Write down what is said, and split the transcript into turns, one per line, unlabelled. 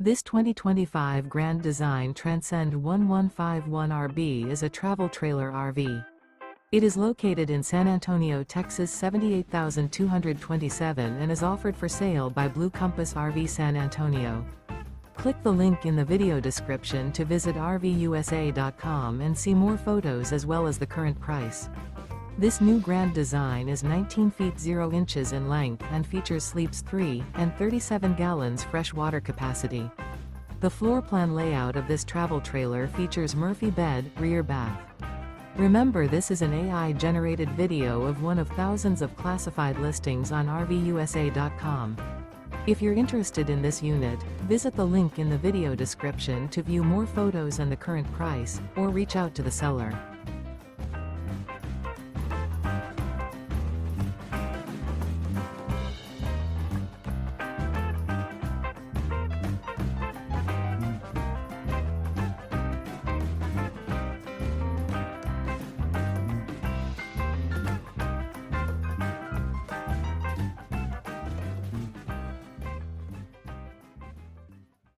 This 2025 Grand Design Transcend One 151RB is a travel trailer RV. It is located in San Antonio, Texas 78227 and is offered for sale by Blue Compass RV San Antonio. Click the link in the video description to visit RVUSA.com and see more photos as well as the current price. This new Grand Design is 19 feet 0 inches in length and features sleeps 3 and 37 gallons fresh water capacity. The floor plan layout of this travel trailer features Murphy bed, rear bath. Remember, this is an AI-generated video of one of thousands of classified listings on RVUSA.com. If you're interested in this unit, visit the link in the video description to view more photos and the current price, or reach out to the seller.